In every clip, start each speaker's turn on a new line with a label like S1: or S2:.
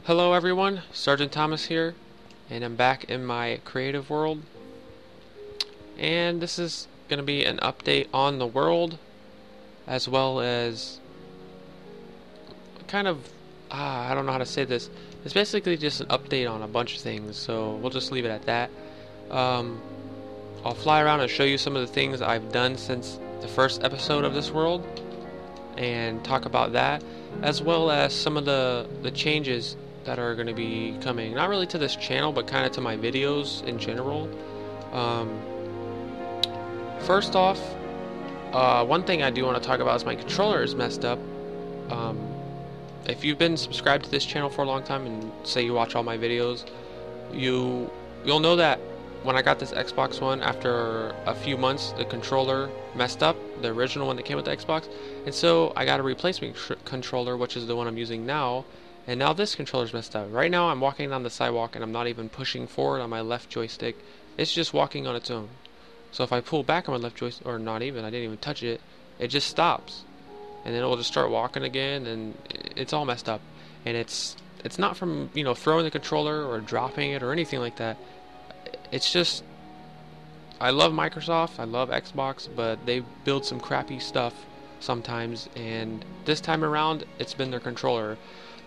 S1: Hello everyone, Sergeant Thomas here, and I'm back in my creative world. And this is going to be an update on the world, as well as kind of, I don't know how to say this. It's basically just an update on a bunch of things, so we'll just leave it at that. I'll fly around and show you some of the things I've done since the first episode of this world, and talk about that, as well as some of the changes that are going to be coming, not really to this channel, but kind of to my videos in general. First off, one thing I do want to talk about is my controller is messed up. If you've been subscribed to this channel for a long time and say you watch all my videos, you'll know that when I got this Xbox One, after a few months, the controller messed up, the original one that came with the Xbox, and so I got a replacement controller, which is the one I'm using now, and now this controller's messed up. Right now I'm walking down the sidewalk and I'm not even pushing forward on my left joystick, it's just walking on its own. So if I pull back on my left joystick, or not even, I didn't even touch it, it just stops. And then it'll just start walking again, and it's all messed up. And it's not from, throwing the controller or dropping it or anything like that. It's just, I love Microsoft, I love Xbox, but they build some crappy stuff sometimes, and this time around it's been their controller,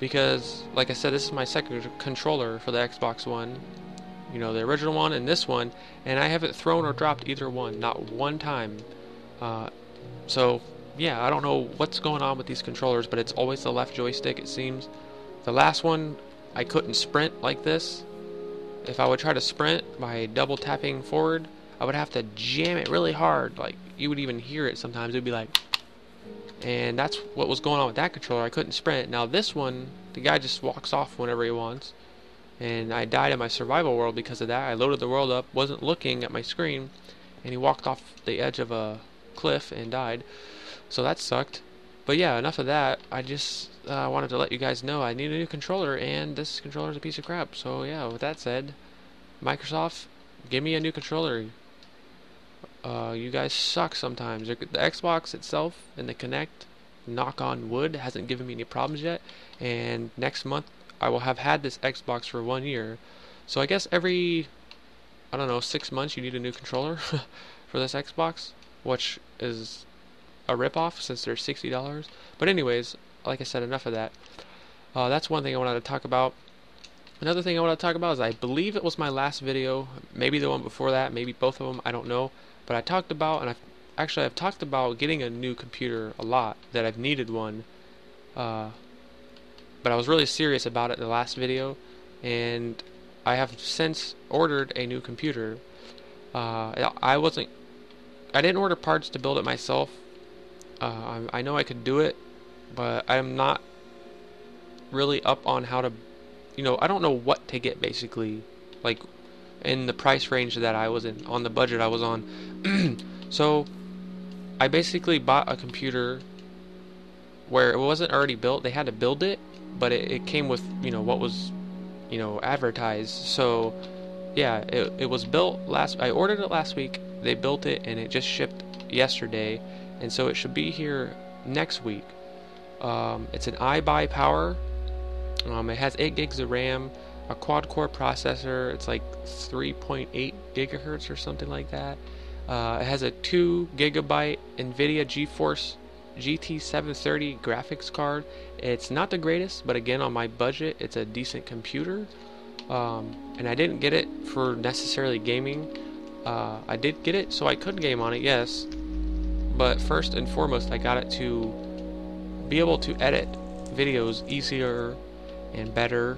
S1: because like I said, this is my second controller for the Xbox One, the original one and this one, and I haven't thrown or dropped either one, not one time. So yeah, I don't know what's going on with these controllers, but it's always the left joystick, it seems. The last one, I couldn't sprint like this. If I would try to sprint by double tapping forward, I would have to jam it really hard. Like, you would even hear it sometimes. It would be like, and that's what was going on with that controller. I couldn't sprint. Now this one, the guy just walks off whenever he wants. And I died in my survival world because of that. I loaded the world up, wasn't looking at my screen, and he walked off the edge of a cliff and died. So that sucked. But yeah, enough of that. I just wanted to let you guys know I need a new controller, and this controller is a piece of crap. So yeah, with that said, Microsoft, give me a new controller. You guys suck sometimes. The Xbox itself and the Kinect, knock on wood, hasn't given me any problems yet. And next month I will have had this Xbox for 1 year. So I guess every, 6 months you need a new controller for this Xbox, which is a ripoff since they're $60. But anyways, like I said, enough of that. That's one thing I wanted to talk about. Another thing I want to talk about is, I believe it was my last video, maybe the one before that, maybe both of them, I don't know. But I talked about, and I've talked about getting a new computer a lot, that I've needed one. But I was really serious about it in the last video, and I have since ordered a new computer. I didn't order parts to build it myself. I know I could do it, but I'm not really up on how to, I don't know what to get, basically, like in the price range that I was in, on the budget I was on. So I basically bought a computer where it wasn't already built. They had to build it, but it came with, what was, advertised. So yeah, it was built I ordered it last week, they built it, and it just shipped yesterday. And so it should be here next week. It's an iBuy-Power. It has 8 gigs of RAM, a quad-core processor. It's like 3.8 gigahertz or something like that. It has a 2 gigabyte NVIDIA GeForce GT 730 graphics card. It's not the greatest, but again, on my budget, it's a decent computer. And I didn't get it for necessarily gaming. I did get it so I could game on it, yes. But first and foremost, I got it to be able to edit videos easier and better.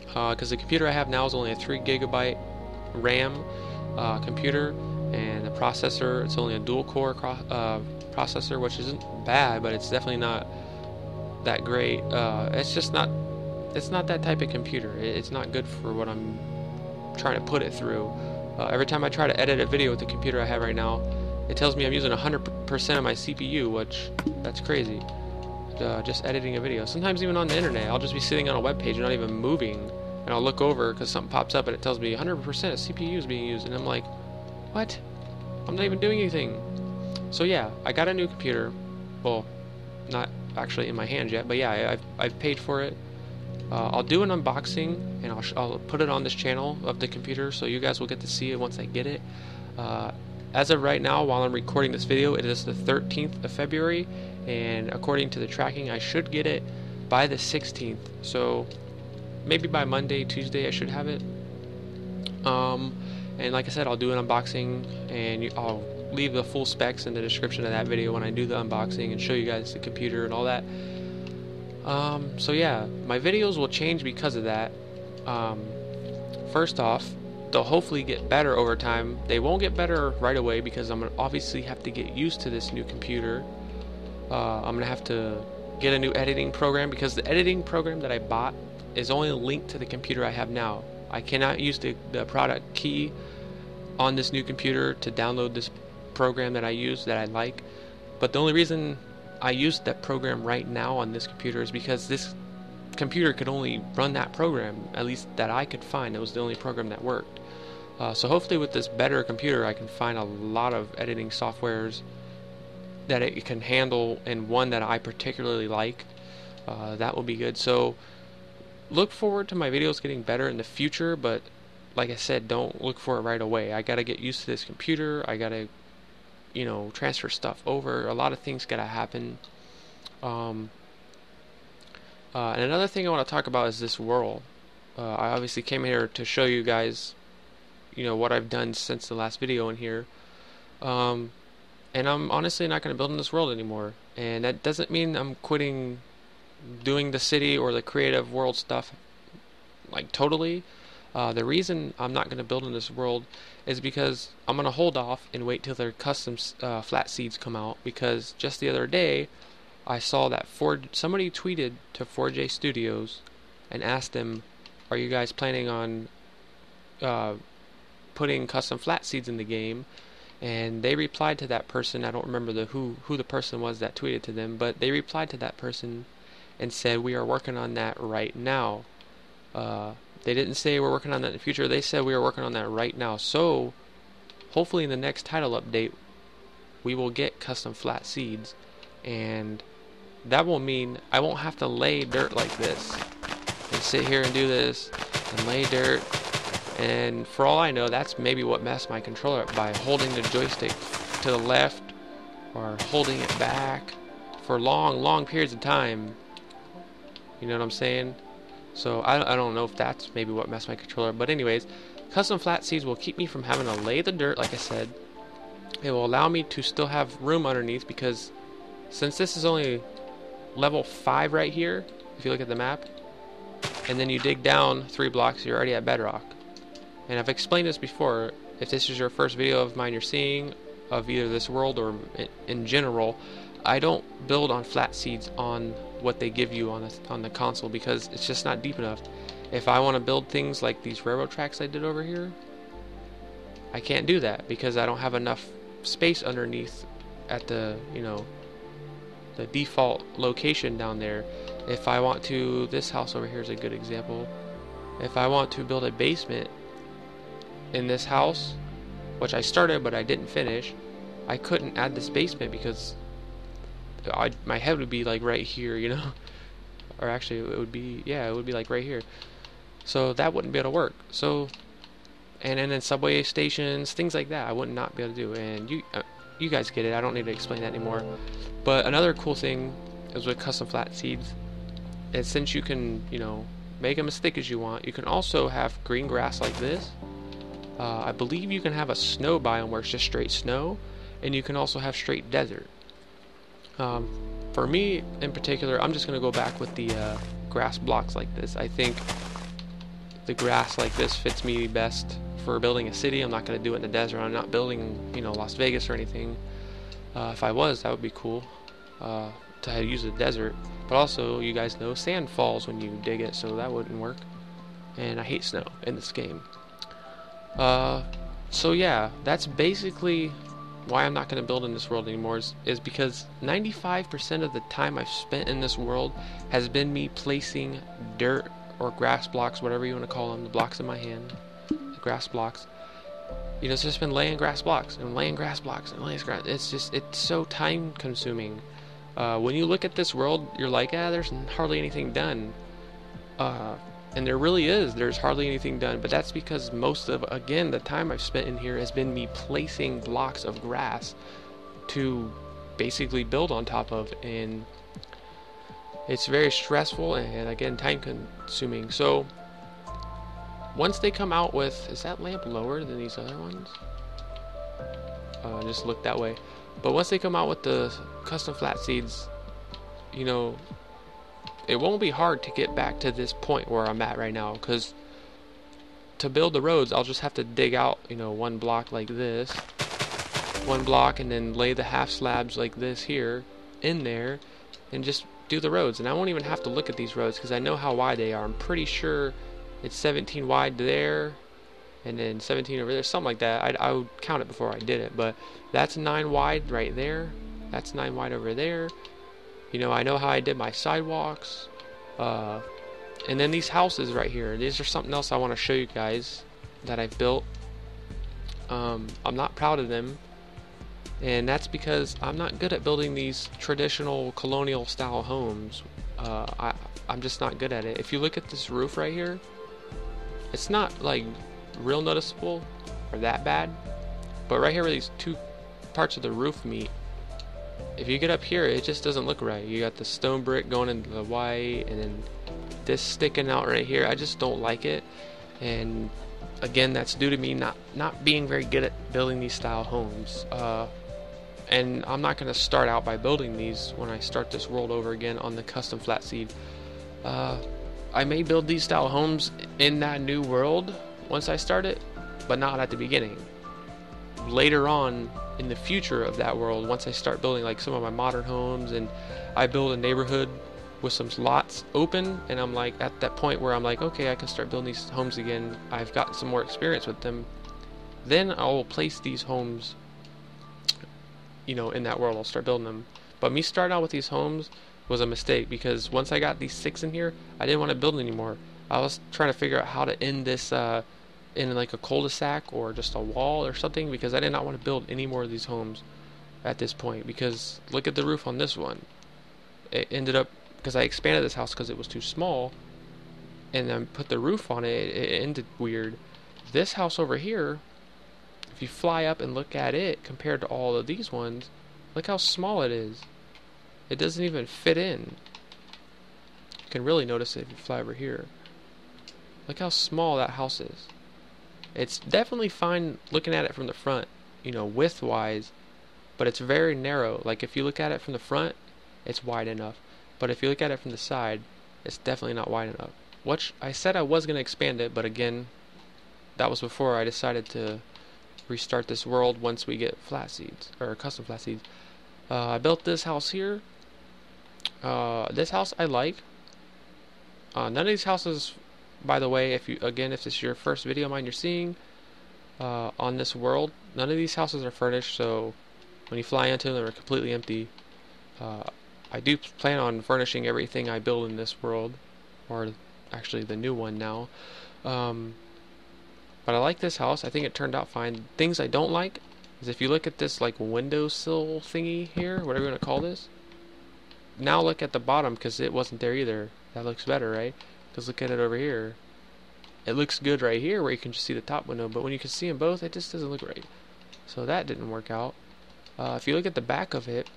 S1: Because the computer I have now is only a 3 gigabyte RAM computer, and the processor, it's only a dual core processor, which isn't bad, but it's definitely not that great. It's not that type of computer. It's not good for what I'm trying to put it through. Every time I try to edit a video with the computer I have right now, it tells me I'm using 100% of my CPU, which, that's crazy. Just editing a video. Sometimes even on the internet, I'll just be sitting on a web page and not even moving, and I'll look over because something pops up and it tells me 100% of CPU is being used, and I'm like, what? I'm not even doing anything. So yeah, I got a new computer. Well, not actually in my hand yet, but yeah, I've paid for it. I'll do an unboxing, and I'll put it on this channel of the computer, so you guys will get to see it once I get it. As of right now, while I'm recording this video, it is the 13th of February, and according to the tracking, I should get it by the 16th. So maybe by Monday, Tuesday, I should have it. And like I said, I'll do an unboxing, and I'll leave the full specs in the description of that video when I do the unboxing and show you guys the computer and all that. So yeah, my videos will change because of that. First off, they'll hopefully get better over time. They won't get better right away because I'm gonna obviously have to get used to this new computer. I'm gonna have to get a new editing program, because the editing program that I bought is only linked to the computer I have now. I cannot use the product key on this new computer to download this program that I use that I like. But the only reason I use that program right now on this computer is because this computer could only run that program, at least that I could find. It was the only program that worked. So hopefully with this better computer I can find a lot of editing softwares that it can handle, and one that I particularly like. That will be good. So look forward to my videos getting better in the future, but like I said, don't look for it right away. I gotta get used to this computer. I gotta, transfer stuff over. A lot of things gotta happen. And another thing I want to talk about is this world. I obviously came here to show you guys, what I've done since the last video in here. And I'm honestly not going to build in this world anymore. And that doesn't mean I'm quitting doing the city or the creative world stuff, like totally. The reason I'm not going to build in this world is because I'm going to hold off and wait till their custom flat seeds come out, because just the other day I saw that somebody tweeted to 4J Studios and asked them, are you guys planning on putting custom flat seeds in the game? And they replied to that person. I don't remember who the person was that tweeted to them, but they replied to that person and said, we are working on that right now. They didn't say we're working on that in the future. They said we are working on that right now. So hopefully in the next title update we will get custom flat seeds, and that will mean I won't have to lay dirt like this and sit here and do this and lay dirt. And for all I know, that's maybe what messed my controller up, by holding the joystick to the left or holding it back for long periods of time. You know what I'm saying? So I don't know if that's maybe what messed my controller up. But anyways, custom flat seeds will keep me from having to lay the dirt, like I said. It will allow me to still have room underneath, because since this is only level 5 right here, if you look at the map, and then you dig down 3 blocks, you're already at bedrock. And I've explained this before. If this is your first video of mine you're seeing, of either this world or in general, I don't build on flat seeds on what they give you on the console, because it's just not deep enough. If I want to build things like these railroad tracks I did over here, I can't do that because I don't have enough space underneath at the the default location down there. If I want to, this house over here is a good example. If I want to build a basement in this house, which I started but I didn't finish, I couldn't add this basement because my head would be like right here, or actually it would be like right here. So that wouldn't be able to work. So, and then subway stations, things like that, I would not be able to do. And you guys get it. I don't need to explain that anymore. But another cool thing is with custom flat seeds is, since you can make them as thick as you want, you can also have green grass like this. I believe you can have a snow biome where it's just straight snow, and you can also have straight desert. For me in particular, I'm just going to go back with the grass blocks like this. I think the grass like this fits me best for building a city. I'm not going to do it in the desert. I'm not building Las Vegas or anything. If I was, that would be cool to use the desert. But also, you guys know sand falls when you dig it, so that wouldn't work. And I hate snow in this game. So yeah, that's basically why I'm not going to build in this world anymore, is because 95% of the time I've spent in this world has been me placing dirt or grass blocks, whatever you want to call them, the blocks in my hand, the grass blocks. It's just been laying grass blocks and laying grass blocks and laying grass. It's so time consuming. When you look at this world, you're like, there's hardly anything done. uh, and there really is, there's hardly anything done, but that's because most of, again, the time I've spent in here has been me placing blocks of grass to basically build on top of, and it's very stressful and again time consuming. So once they come out with, is that lamp lower than these other ones? Just look that way. But once they come out with the custom flat seeds, you know, it won't be hard to get back to this point where I'm at right now, because to build the roads I'll just have to dig out, you know, one block like this, one block, and then lay the half slabs like this here in there and just do the roads. And I won't even have to look at these roads because I know how wide they are. I'm pretty sure it's 17 wide there and then 17 over there, something like that. I would count it before I did it, but that's 9 wide right there, that's 9 wide over there. You know, I know how I did my sidewalks. And then these houses right here, these are something else I want to show you guys that I've built. I'm not proud of them, and that's because I'm not good at building these traditional colonial style homes. I'm just not good at it. If you look at this roof right here, it's not like real noticeable or that bad, but right here where these two parts of the roof meet, if you get up here, it just doesn't look right. You got the stone brick going into the white, and then this sticking out right here. I just don't like it, and again, that's due to me not being very good at building these style homes. And I'm not going to start out by building these when I start this world over again on the custom flat seed. I may build these style homes in that new world once I start it, but not at the beginning. Later on in the future of that world, once I start building like some of my modern homes and I build a neighborhood with some lots open, and I'm like at that point where I'm like, okay, I can start building these homes again, I've got some more experience with them, then I will place these homes, you know, in that world. I'll start building them. But me starting out with these homes was a mistake, because once I got these 6 in here, I didn't want to build anymore. I was trying to figure out how to end this in like a cul-de-sac or just a wall or something, because I did not want to build any more of these homes at this point. Because look at the roof on this one. It ended up, because I expanded this house because it was too small, and then put the roof on it, it ended weird. This house over here, if you fly up and look at it compared to all of these ones, look how small it is. It doesn't even fit in. You can really notice it if you fly over here. Look how small that house is. It's definitely fine looking at it from the front, you know, width wise, but it's very narrow. Like if you look at it from the front, it's wide enough, but if you look at it from the side, it's definitely not wide enough. Which I said I was going to expand it, but again, that was before I decided to restart this world once we get flat seeds, or custom flat seeds. I built this house here. This house I like. None of these houses, by the way, if this is your first video of mine you're seeing on this world, none of these houses are furnished, so when you fly into them, they're completely empty. I do plan on furnishing everything I build in this world, or actually the new one now. But I like this house. I think it turned out fine. Things I don't like is if you look at this like windowsill thingy here, whatever you want to call this. Now look at the bottom, because it wasn't there either. That looks better, right? Because look at it over here. It looks good right here where you can just see the top window, but when you can see them both, it just doesn't look right. So that didn't work out. If you look at the back of it,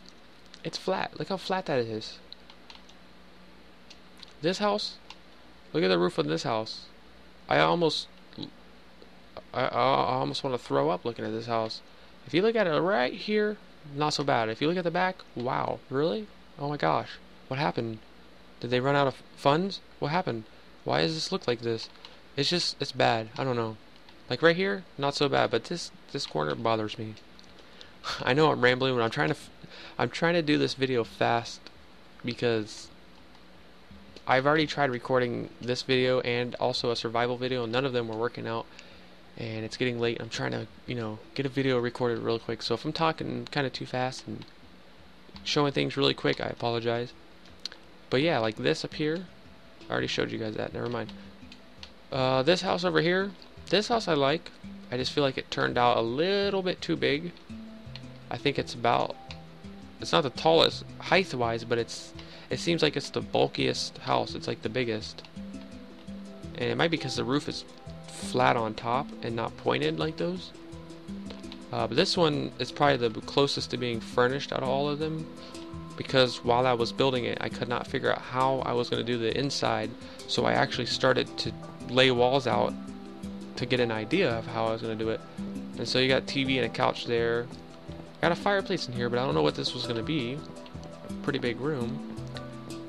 S1: it's flat. Look how flat that is. This house, look at the roof on this house. I almost want to throw up looking at this house. If you look at it right here, not so bad. If you look at the back, wow, really? Oh my gosh, what happened? Did they run out of funds? What happened? Why does this look like this? It's bad. I don't know. Like right here, not so bad, but this corner bothers me. I know I'm rambling, but I'm trying to do this video fast because I've already tried recording this video and also a survival video, and none of them were working out. And it's getting late. I'm trying to, you know, get a video recorded real quick. So if I'm talking kind of too fast and showing things really quick, I apologize. But yeah, like this up here, I already showed you guys that. Never mind. This house over here, this house I like. I just feel like it turned out a little bit too big. I think it's not the tallest height-wise, but it seems like it's the bulkiest house. It's like the biggest. and it might be because the roof is flat on top and not pointed like those. But this one is probably the closest to being furnished out of all of them, because while I was building it, I could not figure out how I was going to do the inside, so I actually started to lay walls out to get an idea of how I was going to do it. And so you got TV and a couch there. Got a fireplace in here, but I don't know what this was going to be. A pretty big room.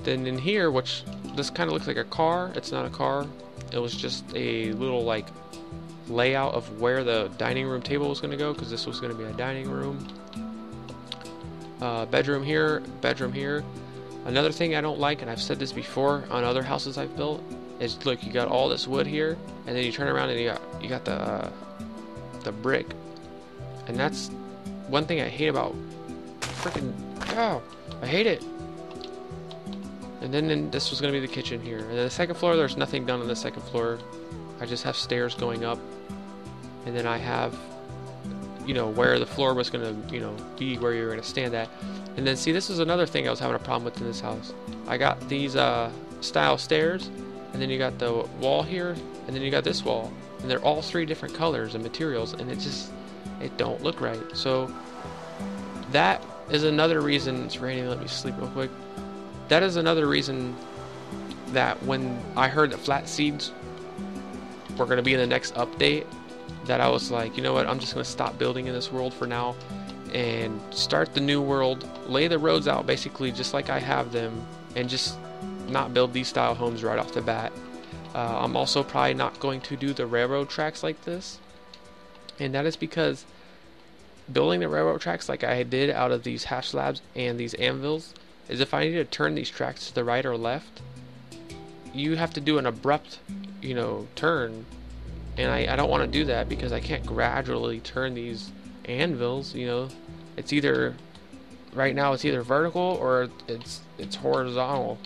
S1: Then in here, which this kind of looks like a car, it's not a car. It was just a little like layout of where the dining room table was going to go, because this was going to be a dining room. Bedroom here, bedroom here. Another thing I don't like, and I've said this before on other houses I've built, is look, you got all this wood here, and then you turn around and you got the brick, and that's one thing I hate about freaking. Oh, I hate it. And then this was gonna be the kitchen here, and then the second floor, there's nothing done on the second floor. I just have stairs going up, and then I have, you know, where the floor was gonna, you know, be where you're gonna stand at. And then see, this is another thing I was having a problem with in this house. I got these style stairs, and then you got the wall here, and then you got this wall, and they're all three different colors and materials, and it don't look right. So that is another reason. It's raining, let me sleep real quick. That is another reason that when I heard that flat seeds were going to be in the next update, that I was like, you know what, I'm just going to stop building in this world for now and start the new world, lay the roads out basically just like I have them, and just not build these style homes right off the bat. I'm also probably not going to do the railroad tracks like this, and that is because building the railroad tracks like I did out of these half slabs and these anvils is, if I need to turn these tracks to the right or left, you have to do an abrupt, you know, turn, and I don't want to do that because I can't gradually turn these anvils. You know, it's either right now it's either vertical or it's horizontal.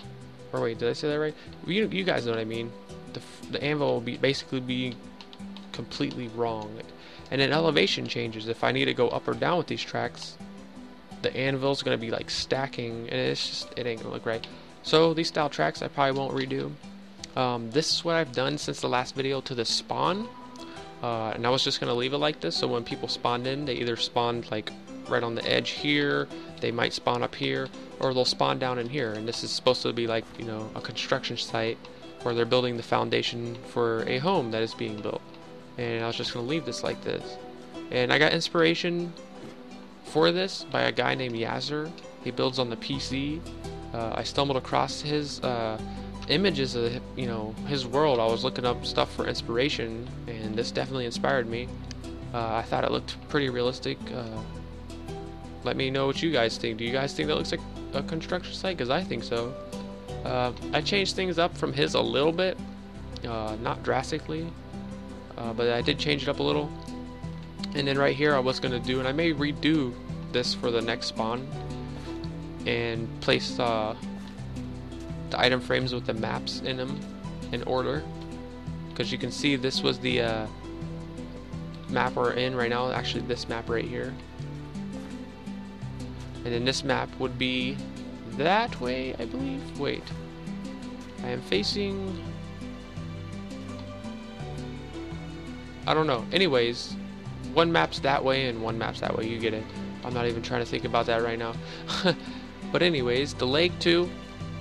S1: Or wait, did I say that right? You guys know what I mean. The anvil will basically be completely wrong, and then elevation changes. If I need to go up or down with these tracks, the anvil's gonna be like stacking, and it ain't gonna look right. So these style tracks I probably won't redo. This is what I've done since the last video to the spawn, and I was just gonna leave it like this, so when people spawned in, they either spawned like right on the edge here, they might spawn up here, or they'll spawn down in here. And this is supposed to be like, you know, a construction site where they're building the foundation for a home that is being built. And I was just gonna leave this like this. And I got inspiration for this by a guy named Yazzer. He builds on the PC. I stumbled across his images of, you know, his world. I was looking up stuff for inspiration, and this definitely inspired me. I thought it looked pretty realistic. Let me know what you guys think. Do you guys think that looks like a construction site? Because I think so. I changed things up from his a little bit, not drastically, but I did change it up a little. And then right here I was going to do, and I may redo this for the next spawn, and place the item frames with the maps in them in order, because you can see this was the map we're in right now, actually this map right here, and then this map would be that way, I believe. Wait, I am facing, I don't know. Anyways, one map's that way and one map's that way, you get it. I'm not even trying to think about that right now. But anyways, the lake too,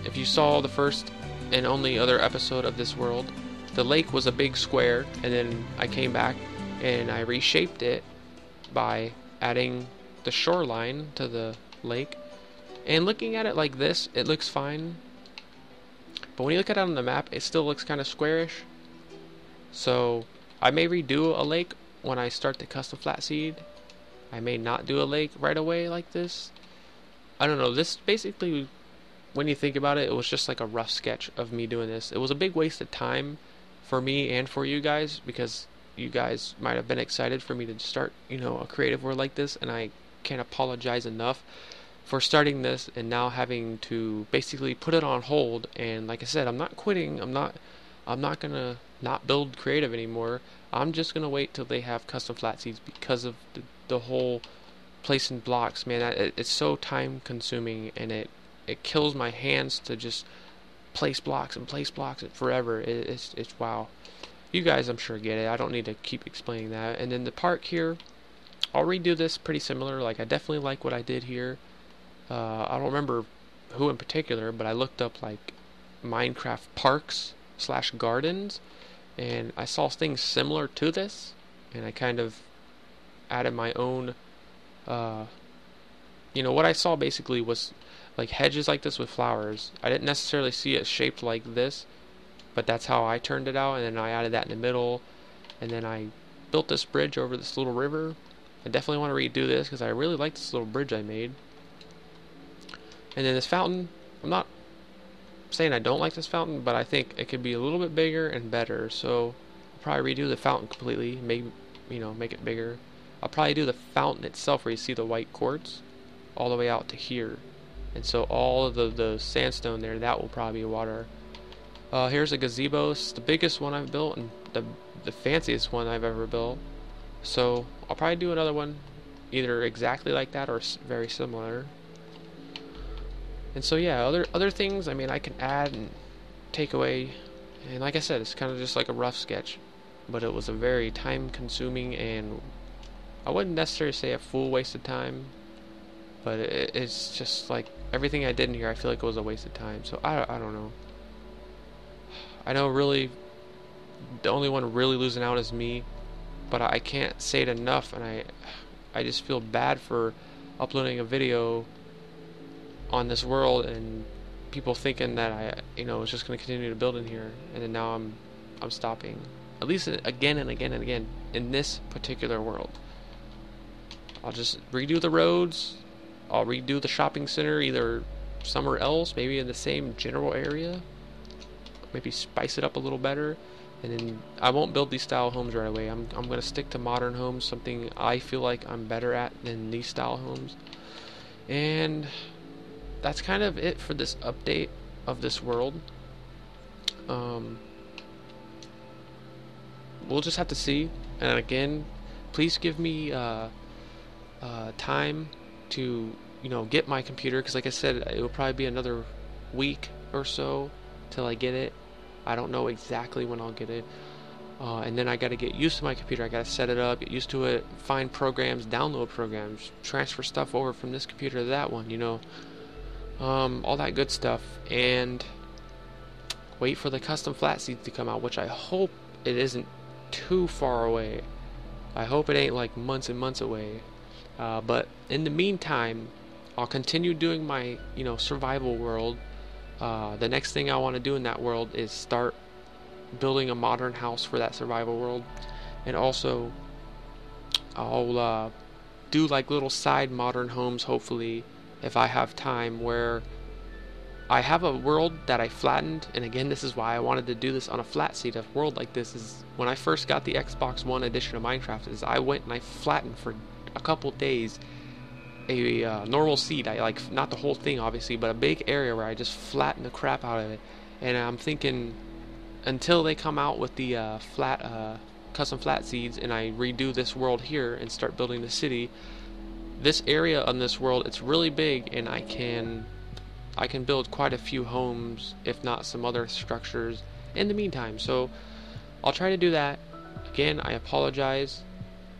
S1: if you saw the first and only other episode of this world, the lake was a big square, and then I came back and I reshaped it by adding the shoreline to the lake. And looking at it like this, it looks fine, but when you look at it on the map, it still looks kind of squarish. So I may redo a lake when I start the custom flat seed. I may not do a lake right away like this. I don't know. This basically, when you think about it, it was just like a rough sketch of me doing this. It was a big waste of time for me and for you guys, because you guys might have been excited for me to start, you know, a creative world like this, and I can't apologize enough for starting this and now having to basically put it on hold. And like I said, I'm not quitting. I'm not gonna not build creative anymore. I'm just gonna wait till they have custom flat seeds, because of the whole placing blocks, man. It's so time consuming, and it kills my hands to just place blocks and place blocks forever. It's wow. You guys, I'm sure, get it. I don't need to keep explaining that. And then the park here, I'll redo this pretty similar. Like, I definitely like what I did here. I don't remember who in particular, but I looked up like Minecraft parks / gardens, and I saw things similar to this, and I kind of added my own. What I saw basically was like hedges like this with flowers. I didn't necessarily see it shaped like this, but that's how I turned it out, and then I added that in the middle, and then I built this bridge over this little river. I definitely want to redo this because I really like this little bridge I made. And then this fountain, I'm not saying I don't like this fountain, but I think it could be a little bit bigger and better. So I'll probably redo the fountain completely, make it bigger. I'll probably do the fountain itself where you see the white quartz all the way out to here. And so all of the sandstone there, that will probably be water. Here's a gazebo. It's the biggest one I've built and the fanciest one I've ever built. So I'll probably do another one either exactly like that or very similar. And so yeah, other things, I mean, I can add and take away. And like I said, it's kind of just like a rough sketch. But it was a very time consuming, and I wouldn't necessarily say a full waste of time, but it's just like everything I did in here, I feel like it was a waste of time. So I don't know. I know really the only one really losing out is me, but I can't say it enough, and I just feel bad for uploading a video on this world and people thinking that I was just going to continue to build in here, and then now I'm stopping. At least again and again and again in this particular world. I'll just redo the roads. I'll redo the shopping center either somewhere else, maybe in the same general area. Maybe spice it up a little better. And then I won't build these style homes right away. I'm going to stick to modern homes, something I feel like I'm better at than these style homes. And that's kind of it for this update of this world. We'll just have to see. And again, please give me time to get my computer, because like I said, it will probably be another week or so till I get it. I don't know exactly when I'll get it. And then I got to get used to my computer. I got to set it up, get used to it, find programs, download programs, transfer stuff over from this computer to that one, all that good stuff, and wait for the custom flat seats to come out, which I hope it isn't too far away. I hope it ain't like months and months away. But in the meantime, I'll continue doing my survival world. The next thing I want to do in that world is start building a modern house for that survival world, and also I'll do like little side modern homes, hopefully, if I have time, where I have a world that I flattened. And again, this is why I wanted to do this on a flat seat. A world like this is when I first got the Xbox One edition of Minecraft, is I went and I flattened for a couple days a normal seed. I like, not the whole thing obviously, but a big area where I just flattened the crap out of it. And I'm thinking, until they come out with the custom flat seeds and I redo this world here and start building the city, this area on this world, it's really big, and I can build quite a few homes, if not some other structures in the meantime. So I'll try to do that. Again, I apologize.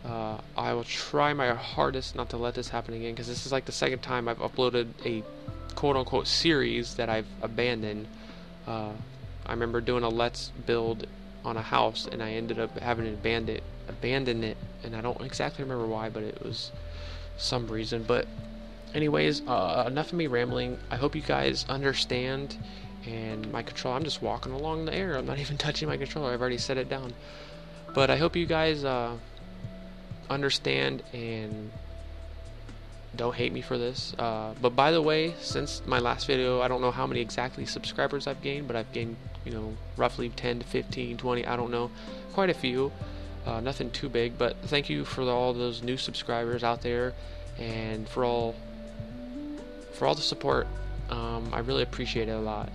S1: I will try my hardest not to let this happen again, because this is like the second time I've uploaded a quote-unquote series that I've abandoned. I remember doing a let's build on a house, and I ended up having to abandon it, and I don't exactly remember why, but it was some reason. But anyways, enough of me rambling. I hope you guys understand. And my controller, I'm just walking along the air, I'm not even touching my controller, I've already set it down. But I hope you guys understand and don't hate me for this. But by the way, since my last video, I don't know how many exactly subscribers I've gained, but I've gained roughly 10 to 15, 20, I don't know, quite a few. Nothing too big, but thank you for all those new subscribers out there, and for all the support. I really appreciate it a lot.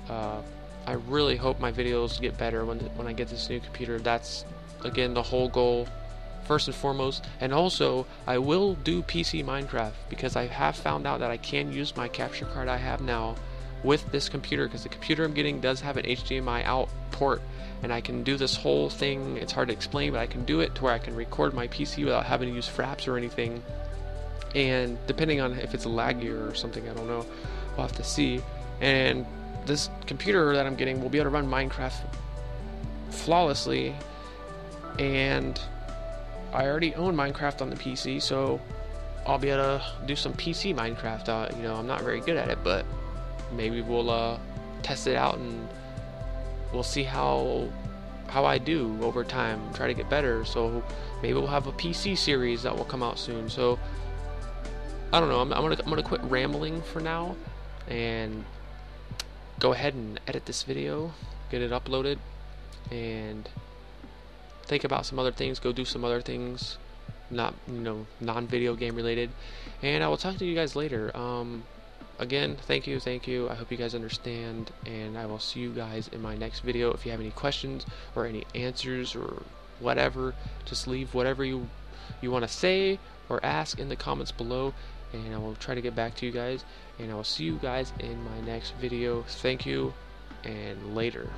S1: I really hope my videos get better when I get this new computer. That's again the whole goal, first and foremost. And also, I will do PC Minecraft, because I have found out that I can use my capture card I have now with this computer, because the computer I'm getting does have an HDMI out port, and I can do this whole thing. It's hard to explain, but I can do it to where I can record my PC without having to use fraps or anything. And depending on if it's laggy or something, I don't know, we'll have to see. And this computer that I'm getting will be able to run Minecraft flawlessly, and I already own Minecraft on the PC, so I'll be able to do some PC Minecraft. You know, I'm not very good at it, but maybe we'll test it out and we'll see how I do over time, try to get better. So maybe we'll have a PC series that will come out soon. So I don't know, I'm gonna quit rambling for now and go ahead and edit this video, get it uploaded, and think about some other things, go do some other things, not, you know, non-video game related, and I will talk to you guys later. Again, thank you, I hope you guys understand, and I will see you guys in my next video. If you have any questions or any answers or whatever, just leave whatever you want to say or ask in the comments below, and I will try to get back to you guys, and I will see you guys in my next video. Thank you, and later.